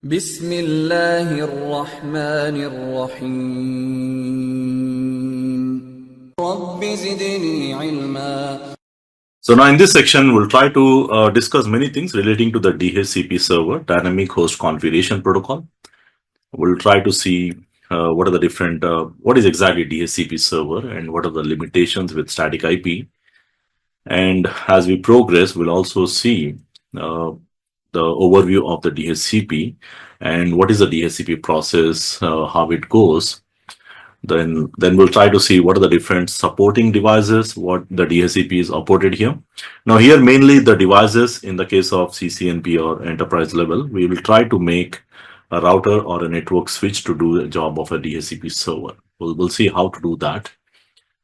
بسم الله الرحمن الرحيم رب زدني علما. So now in this section, we'll try to discuss many things relating to the DHCP server, Dynamic Host Configuration Protocol. We'll try to see what are the different, what is exactly DHCP server and what are the limitations with static IP. And as we progress, we'll also see the overview of the DHCP and what is the DHCP process, how it goes. Then we'll try to see what are the different supporting devices, what the DHCP is supported here. Now here mainly the devices in the case of CCNP or enterprise level, we will try to make a router or a network switch to do the job of a DHCP server. We'll see how to do that.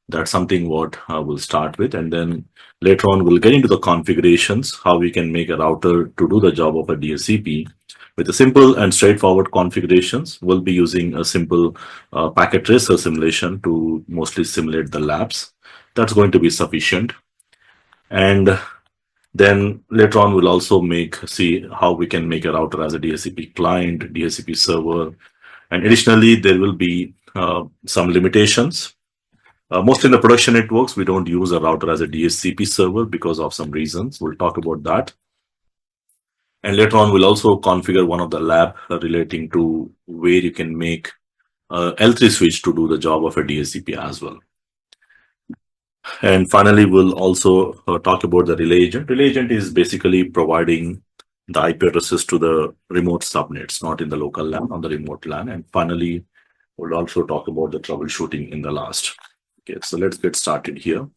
That's something what we'll start with, and then later on we'll get into the configurations, how we can make a router to do the job of a DHCP. With the simple and straightforward configurations, we'll be using a simple packet tracer simulation to mostly simulate the labs. That's going to be sufficient. And then later on, we'll also see how we can make a router as a DHCP client, DHCP server. And additionally, there will be some limitations. Mostly in the production networks, we don't use a router as a DHCP server because of some reasons. We'll talk about that. And later on, we'll also configure one of the lab relating to where you can make a L3 switch to do the job of a DHCP as well. And finally, we'll also talk about the relay agent. Relay agent is basically providing the IP addresses to the remote subnets, not in the local LAN, on the remote LAN. And finally, we'll also talk about the troubleshooting in the last. Okay, so let's get started here.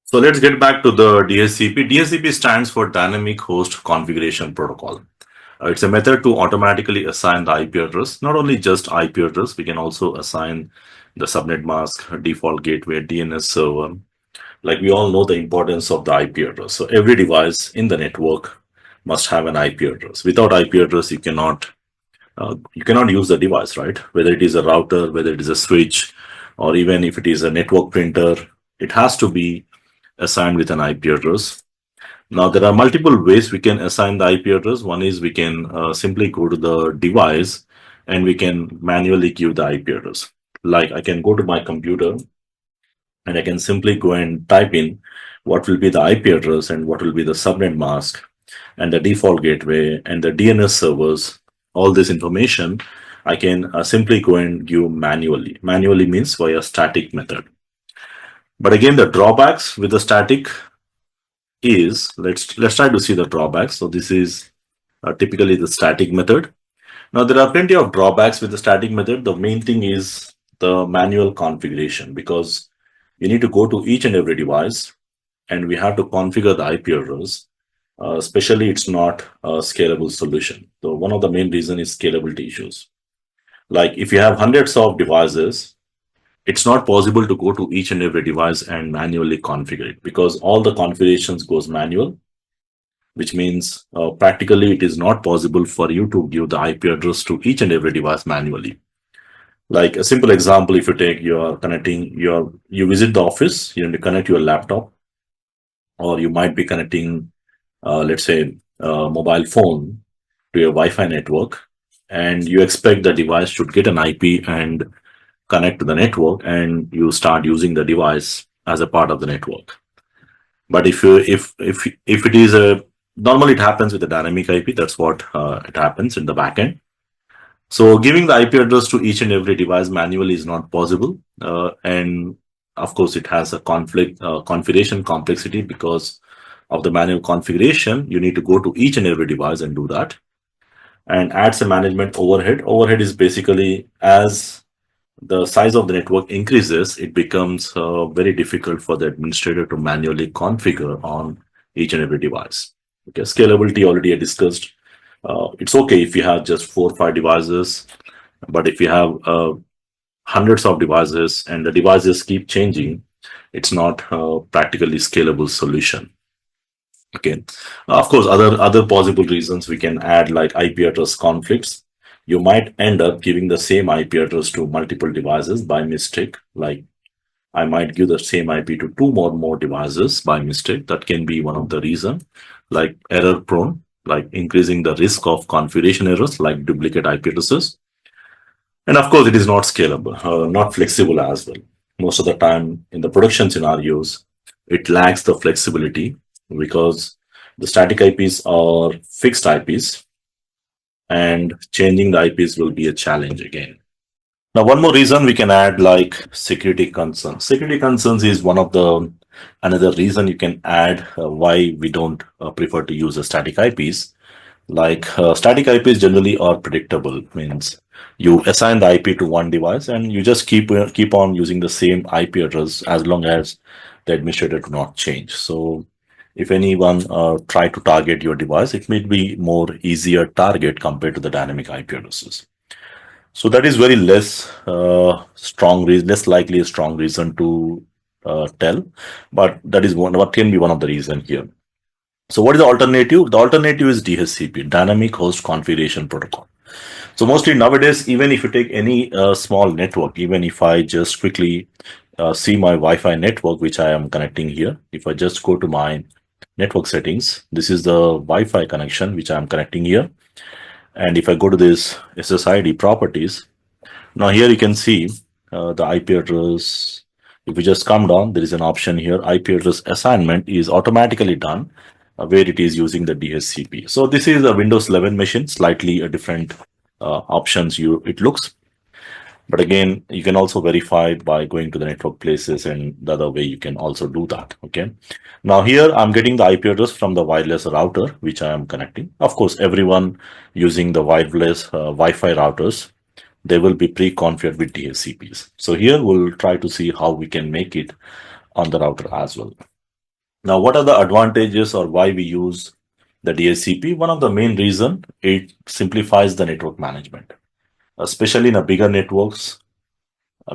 So let's get back to the DHCP. DHCP stands for Dynamic Host Configuration Protocol. It's a method to automatically assign the IP address, not only just IP address, we can also assign the subnet mask, default gateway, DNS server. Like we all know the importance of the IP address. So every device in the network must have an IP address. Without IP address, you cannot use the device, right? Whether it is a router, whether it is a switch, or even if it is a network printer, it has to be assigned with an IP address. Now, there are multiple ways we can assign the IP address. One is we can simply go to the device and we can manually give the IP address. Like I can go to my computer and I can simply go and type in what will be the IP address and what will be the subnet mask and the default gateway and the DNS servers. All this information I can simply go and give manually. Manually means via static method. But again, the drawbacks with the static is, let's try to see the drawbacks. So this is typically the static method. Now there are plenty of drawbacks with the static method. The main thing is the manual configuration, because you need to go to each and every device and we have to configure the IP address. Especially it's not a scalable solution. So one of the main reasons is scalability issues. Like if you have hundreds of devices, it's not possible to go to each and every device and manually configure it, because all the configurations goes manual, which means practically it is not possible for you to give the IP address to each and every device manually. Like a simple example, if you take you visit the office, you need to connect your laptop, or you might be connecting let's say a mobile phone to your Wi-Fi network, and you expect the device should get an IP and connect to the network, and you start using the device as a part of the network. But if it is normally it happens with the dynamic IP, that's what it happens in the backend. So giving the IP address to each and every device manually is not possible, and of course it has a configuration complexity. Because of the manual configuration, you need to go to each and every device and do that, and adds a management overhead. Overhead is basically, as the size of the network increases, it becomes very difficult for the administrator to manually configure on each and every device. Okay, scalability already I discussed. It's okay if you have just 4 or 5 devices, but if you have hundreds of devices and the devices keep changing, it's not a practically scalable solution. Okay, of course, other possible reasons we can add, like IP address conflicts. You might end up giving the same IP address to multiple devices by mistake. Like I might give the same IP to two or more devices by mistake. That can be one of the reason, like error prone, like increasing the risk of configuration errors, like duplicate IP addresses. And of course, it is not scalable, not flexible as well. Most of the time in the production scenarios, it lacks the flexibility because the static IPs are fixed IPs and changing the IPs will be a challenge again. Now, one more reason we can add like security concerns. Security concerns is one of the another reason you can add why we don't prefer to use a static IPs. Like static IPs generally are predictable, means you assign the IP to one device and you just keep on using the same IP address as long as the administrator do not change. So if anyone try to target your device, it may be more easier target compared to the dynamic IP addresses. So that is very less strong reason, less likely a strong reason to tell, but that is one what can be one of the reason here. So what is the alternative? The alternative is DHCP, Dynamic Host Configuration Protocol. So mostly nowadays, even if you take any small network, even if I just quickly see my Wi-Fi network, which I am connecting here, if I just go to my network settings, this is the Wi-Fi connection which I am connecting here. And if I go to this SSID properties, now here you can see the IP address. If you just come down, there is an option here. IP address assignment is automatically done where it is using the DHCP. So this is a Windows 11 machine, slightly a different options you it looks. But again, you can also verify by going to the network places, and the other way you can also do that. Okay. Now here I'm getting the IP address from the wireless router, which I am connecting. Of course, everyone using the wireless Wi-Fi routers, they will be pre-configured with DHCPs. So here we'll try to see how we can make it on the router as well. Now, what are the advantages or why we use the DHCP? One of the main reason, it simplifies the network management, especially in a bigger networks,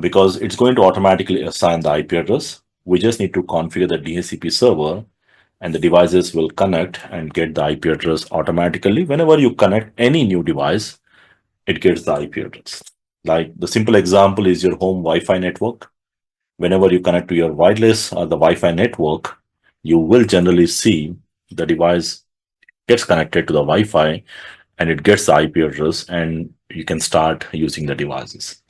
because it's going to automatically assign the IP address. We just need to configure the DHCP server and the devices will connect and get the IP address automatically. Whenever you connect any new device, it gets the IP address. Like the simple example is your home Wi-Fi network. Whenever you connect to your wireless or the Wi-Fi network, you will generally see the device gets connected to the Wi-Fi and it gets the IP address and you can start using the devices.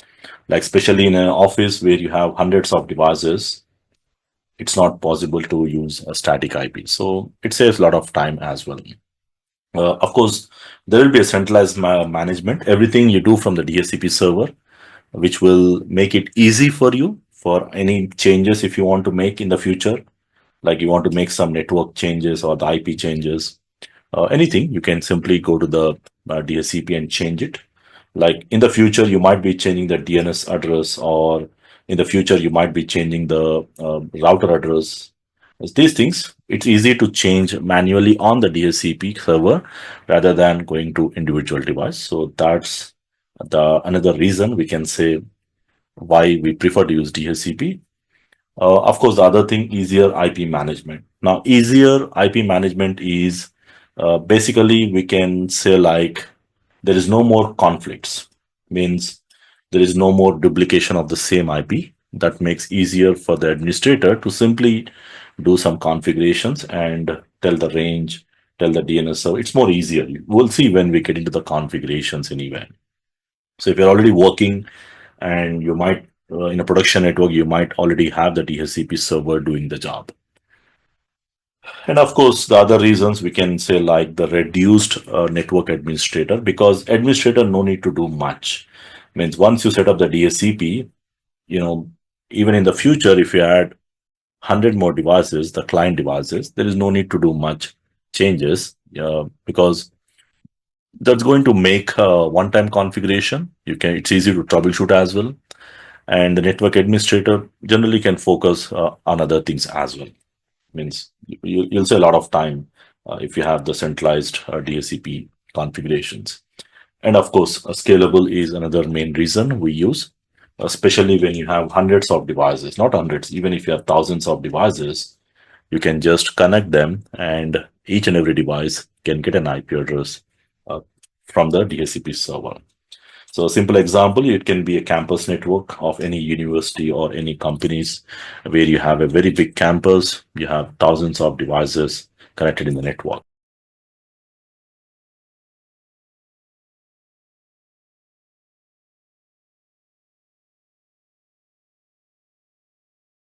Like especially in an office where you have hundreds of devices, it's not possible to use a static IP. So it saves a lot of time as well. Of course, there will be a centralized management. Everything you do from the DHCP server, which will make it easy for you for any changes if you want to make in the future, like you want to make some network changes or the IP changes, anything, you can simply go to the DHCP and change it. Like in the future, you might be changing the DNS address, or in the future, you might be changing the router address. These things, it's easy to change manually on the DHCP server rather than going to individual device. So that's the another reason we can say why we prefer to use DHCP. Of course, the other thing, easier IP management. Now, easier IP management is basically we can say like there is no more conflicts, means there is no more duplication of the same IP. That makes easier for the administrator to simply do some configurations and tell the range, tell the DNS. So it's more easier. We'll see when we get into the configurations anyway. So if you're already working and you might in a production network, you might already have the DHCP server doing the job. And of course, the other reasons we can say like the reduced network administrator, because administrator no need to do much. Means once you set up the DHCP, you know, even in the future, if you add 100 more devices, the client devices, there is no need to do much changes because that's going to make a one-time configuration. It's easy to troubleshoot as well. And the network administrator generally can focus on other things as well. Means you'll save a lot of time if you have the centralized DHCP configurations. And of course, scalable is another main reason we use, especially when you have hundreds of devices, not hundreds, even if you have thousands of devices, you can just connect them and each and every device can get an IP address from the DHCP server. So, a simple example, it can be a campus network of any university or any companies where you have a very big campus, you have thousands of devices connected in the network.